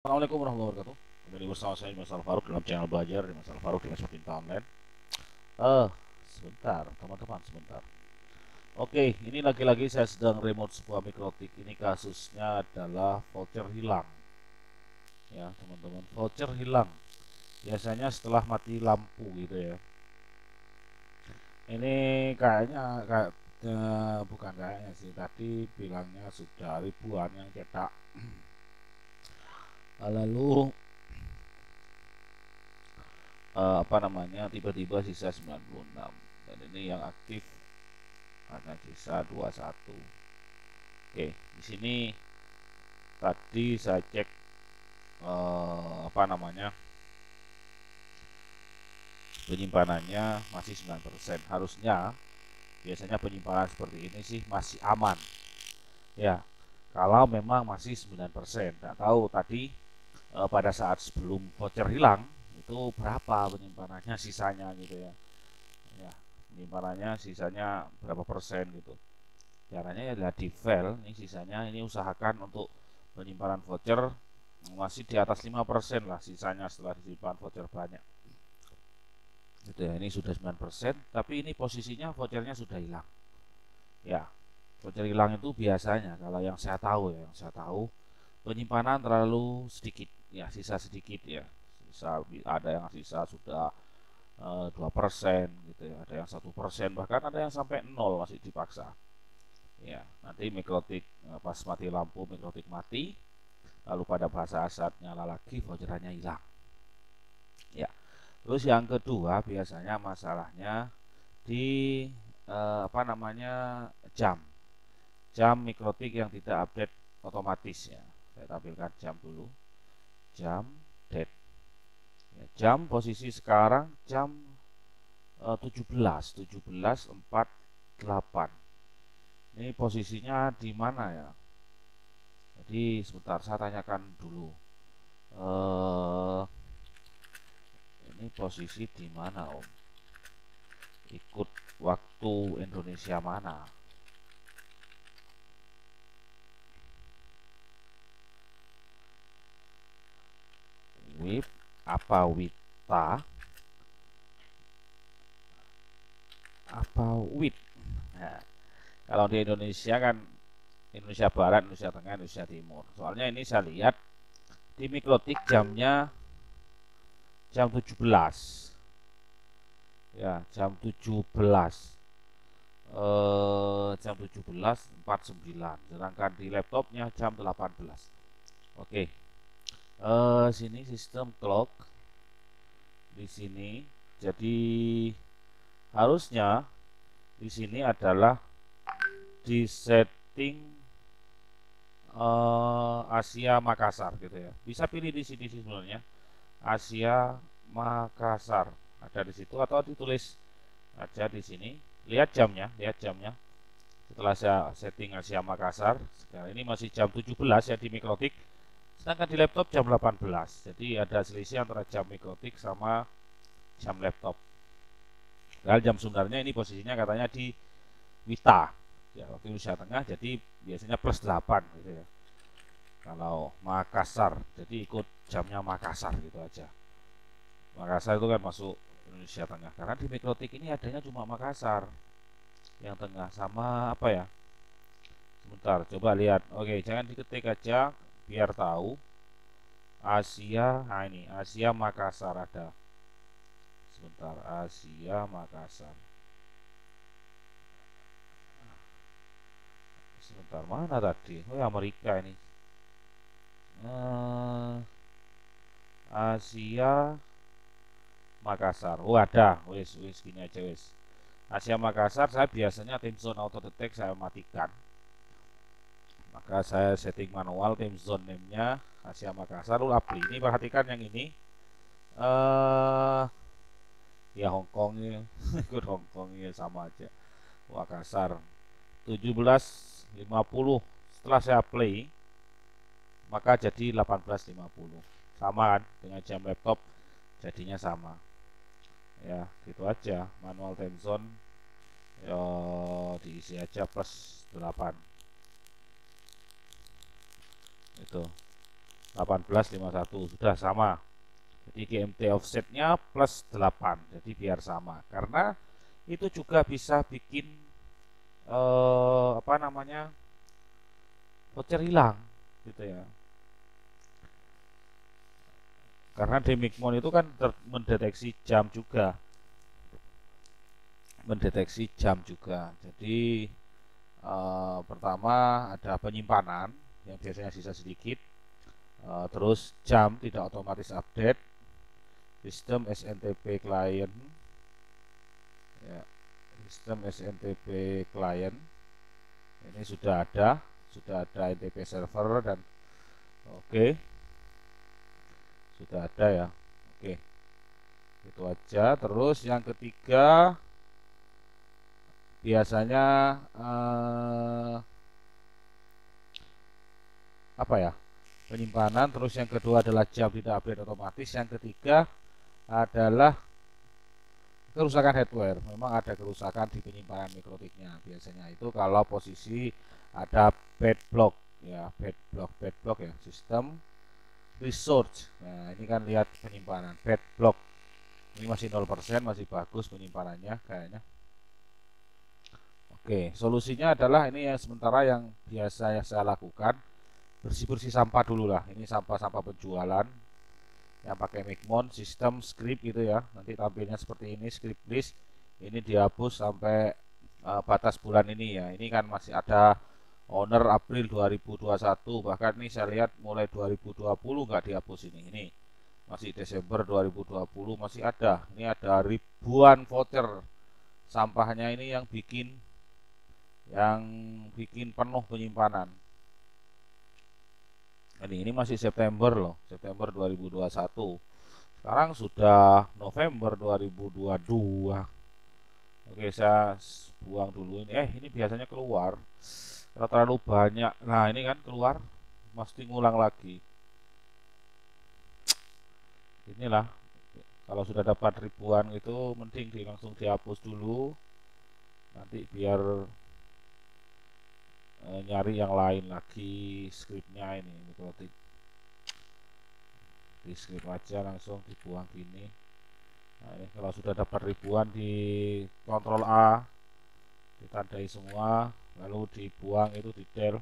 Assalamualaikum warahmatullahi wabarakatuh. Kembali bersama saya Mas Alfaruk dalam channel belajar di Mas Alfaruk di Pinta Online. Eh, sebentar, teman-teman, sebentar. Oke, ini lagi-lagi saya sedang remote sebuah mikrotik. Ini kasusnya adalah voucher hilang. Ya, teman-teman, voucher hilang. Biasanya setelah mati lampu gitu ya. Ini kayaknya bukan kayaknya sih. Tadi bilangnya sudah ribuan yang cetak. Lalu apa namanya tiba-tiba sisa 96 dan ini yang aktif hanya sisa 21. Oke, di sini tadi saya cek apa namanya penyimpanannya masih 9%. Harusnya biasanya penyimpanan seperti ini sih masih aman ya, kalau memang masih 9%. Nggak tahu tadi pada saat sebelum voucher hilang itu berapa penyimpanannya sisanya gitu ya. Ya, penyimpanannya sisanya berapa persen gitu. Caranya adalah di file ini sisanya, ini usahakan untuk penyimpanan voucher masih di atas 5% lah sisanya setelah disimpan voucher banyak gitu ya. Ini sudah 9%, tapi ini posisinya vouchernya sudah hilang ya. Voucher hilang itu biasanya, kalau yang saya tahu ya, yang saya tahu penyimpanan terlalu sedikit ya, sisa sedikit ya, sisa ada yang sisa sudah 2% gitu ya, ada yang 1%, bahkan ada yang sampai 0 masih dipaksa ya. Nanti mikrotik pas mati lampu mikrotik mati, lalu pada bahasa saat nyala lagi voucherannya hilang ya. Terus yang kedua biasanya masalahnya di apa namanya jam jam mikrotik yang tidak update otomatis ya. Saya tampilkan jam dulu, jam date ya, jam posisi sekarang jam 17.48. Ini posisinya di mana ya? Jadi sebentar saya tanyakan dulu. Eh, ini posisi di mana Om? Ikut waktu Indonesia mana? WIB apa WITA apa WIT? Nah, kalau di Indonesia kan Indonesia Barat, Indonesia Tengah, Indonesia Timur. Soalnya ini saya lihat di mikrotik jamnya jam 17 ya, jam 17 jam 17.49, sedangkan di laptopnya jam 18. Oke, sini sistem clock di sini. Jadi harusnya di sini adalah di setting Asia Makassar gitu ya. Bisa pilih di sini sih sebenarnya, Asia Makassar ada di situ, atau ditulis aja di sini. Lihat jamnya, lihat jamnya. Setelah saya setting Asia Makassar, sekarang ini masih jam 17 ya di mikrotik, sedangkan di laptop jam 18. Jadi ada selisih antara jam mikrotik sama jam laptop. Padahal jam sebenarnya ini posisinya katanya di Wita ya, waktu Indonesia Tengah, jadi biasanya plus 8 gitu ya. Kalau Makassar jadi ikut jamnya Makassar gitu aja. Makassar itu kan masuk Indonesia Tengah, karena di mikrotik ini adanya cuma Makassar yang tengah sama apa ya. Sebentar, coba lihat. Oke, jangan diketik aja biar tahu. Asia, nah ini Asia Makassar ada. Sebentar, Asia Makassar. Sebentar, mana tadi? Oh ya, Amerika ini. Eh, Asia Makassar. Oh ada, wis wis gini aja wis. Asia Makassar, saya biasanya tim zone auto detect saya matikan. Maka saya setting manual tim zone name-nya Asia Makassar. Lalu apply. Ini perhatikan yang ini. Ya Hongkong ya. Ikut Hongkong ya, sama aja. Makassar 17.50. Setelah saya play, maka jadi 18.50. Sama kan dengan jam laptop, jadinya sama. Ya, gitu aja. Manual time zone ya, diisi aja plus 8 itu. 1851 sudah sama. Jadi GMT offsetnya plus 8, jadi biar sama. Karena itu juga bisa bikin apa namanya, voucher hilang gitu ya. Karena Demigmon itu kan mendeteksi jam juga, Jadi pertama ada penyimpanan yang biasanya sisa sedikit, terus jam tidak otomatis update, sistem SNTP client, ya, sistem SNTP client ini sudah ada NTP server dan oke, sudah ada ya. Oke, itu aja. Terus yang ketiga biasanya apa ya, penyimpanan. Terus yang kedua adalah jam tidak update otomatis. Yang ketiga adalah kerusakan hardware. Memang ada kerusakan di penyimpanan mikrotiknya. Biasanya itu kalau posisi ada bad block ya, bad block ya, sistem resource. Nah, ini kan lihat penyimpanan bad block. Ini masih 0%, masih bagus penyimpanannya kayaknya. Oke, solusinya adalah ini ya, sementara yang biasa yang saya lakukan, bersih-bersih sampah dulu lah. Ini sampah-sampah penjualan yang pakai Migmon sistem script gitu ya. Nanti tampilnya seperti ini, script list. Ini dihapus sampai batas bulan ini ya. Ini kan masih ada owner April 2021, bahkan ini saya lihat mulai 2020 nggak dihapus ini. Ini masih Desember 2020 masih ada. Ini ada ribuan voucher. Sampahnya ini yang bikin penuh penyimpanan. Ini masih September loh, September 2021. Sekarang sudah November 2022. Oke, saya buang dulu ini. Ini biasanya keluar kalau terlalu banyak. Nah, ini kan keluar, mesti ngulang lagi. Inilah, kalau sudah dapat ribuan itu mending langsung dihapus dulu. Nanti biar nyari yang lain lagi skripnya ini, mikrotik di skrip aja langsung dibuang gini. Nah, ini kalau sudah dapat ribuan di Ctrl A, ditandai semua, lalu dibuang itu detail.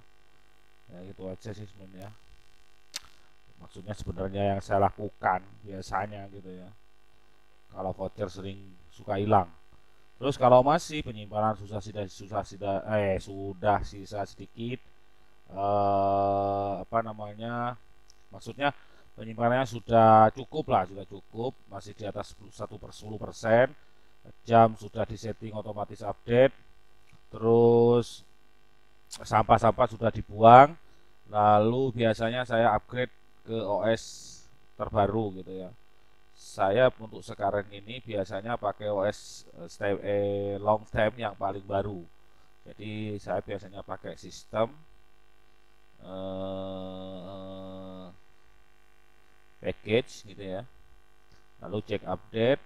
Ya itu aja sih sebenarnya. Maksudnya sebenarnya yang saya lakukan biasanya gitu ya. Kalau voucher sering suka hilang. Terus kalau masih penyimpanan sudah sisa sedikit, apa namanya? Maksudnya penyimpanannya sudah cukup lah, masih di atas 1/10%. Jam sudah disetting otomatis update. Terus sampah-sampah sudah dibuang. Lalu biasanya saya upgrade ke OS terbaru gitu ya. Saya untuk sekarang ini biasanya pakai OS long time yang paling baru. Jadi saya biasanya pakai sistem package gitu ya. Lalu cek update.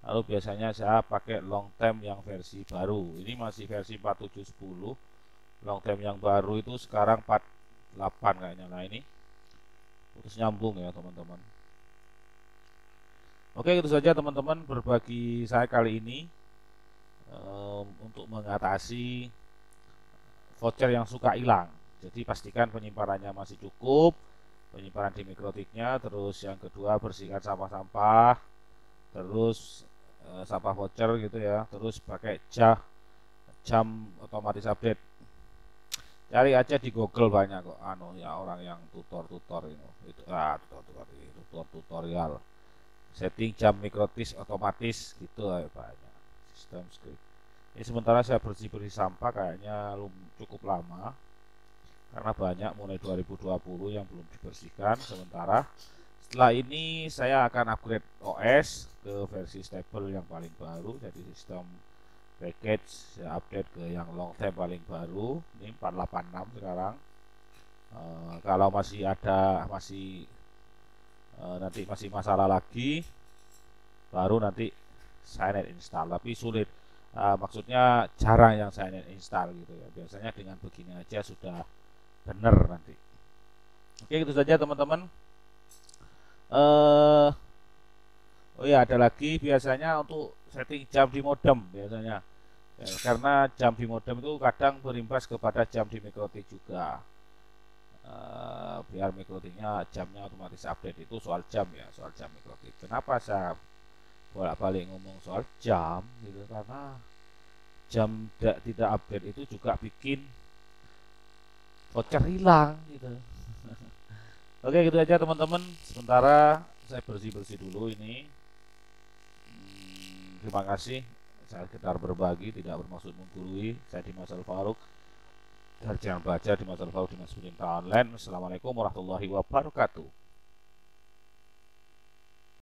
Lalu biasanya saya pakai long time yang versi baru. Ini masih versi 4710. Long time yang baru itu sekarang 48 kayaknya. Nah, ini putus nyambung ya teman-teman. Oke, itu saja teman-teman berbagi saya kali ini untuk mengatasi voucher yang suka hilang. Jadi pastikan penyimpanannya masih cukup, penyimpanan di mikrotiknya. Terus yang kedua, bersihkan sampah-sampah, terus sampah voucher gitu ya. Terus pakai jam otomatis update. Cari aja di Google banyak kok ya, orang yang tutorial setting jam mikrotis otomatis gitu ya, banyak sistem script. Ini sementara saya bersih-bersih sampah kayaknya cukup lama karena banyak mulai 2020 yang belum dibersihkan. Sementara setelah ini saya akan upgrade OS ke versi stable yang paling baru, jadi sistem package saya update ke yang long time paling baru. Ini 486 sekarang. Kalau nanti masih masalah lagi, baru nanti saya net install. Tapi sulit, maksudnya jarang yang saya net install gitu ya. Biasanya dengan begini aja sudah benar nanti. Oke, itu saja teman-teman. eh oh ya, ada lagi biasanya untuk setting jam di modem biasanya. Ya, karena jam di modem itu kadang berimbas kepada jam di mikrotik juga. Biar mikrotiknya jamnya otomatis update, itu soal jam ya, soal jam mikrotik. Kenapa saya bolak-balik ngomong soal jam gitu? Karena jam tidak update itu juga bikin voucher hilang gitu. Oke, gitu aja teman-teman. Sementara saya bersih-bersih dulu ini. Terima kasih. Saya sekedar berbagi, tidak bermaksud menggurui. Saya Dimas Al-Faruq, Sarjana Baca Dimas Al-Faruq Dinas Pecinta Online. Assalamualaikum warahmatullahi wabarakatuh.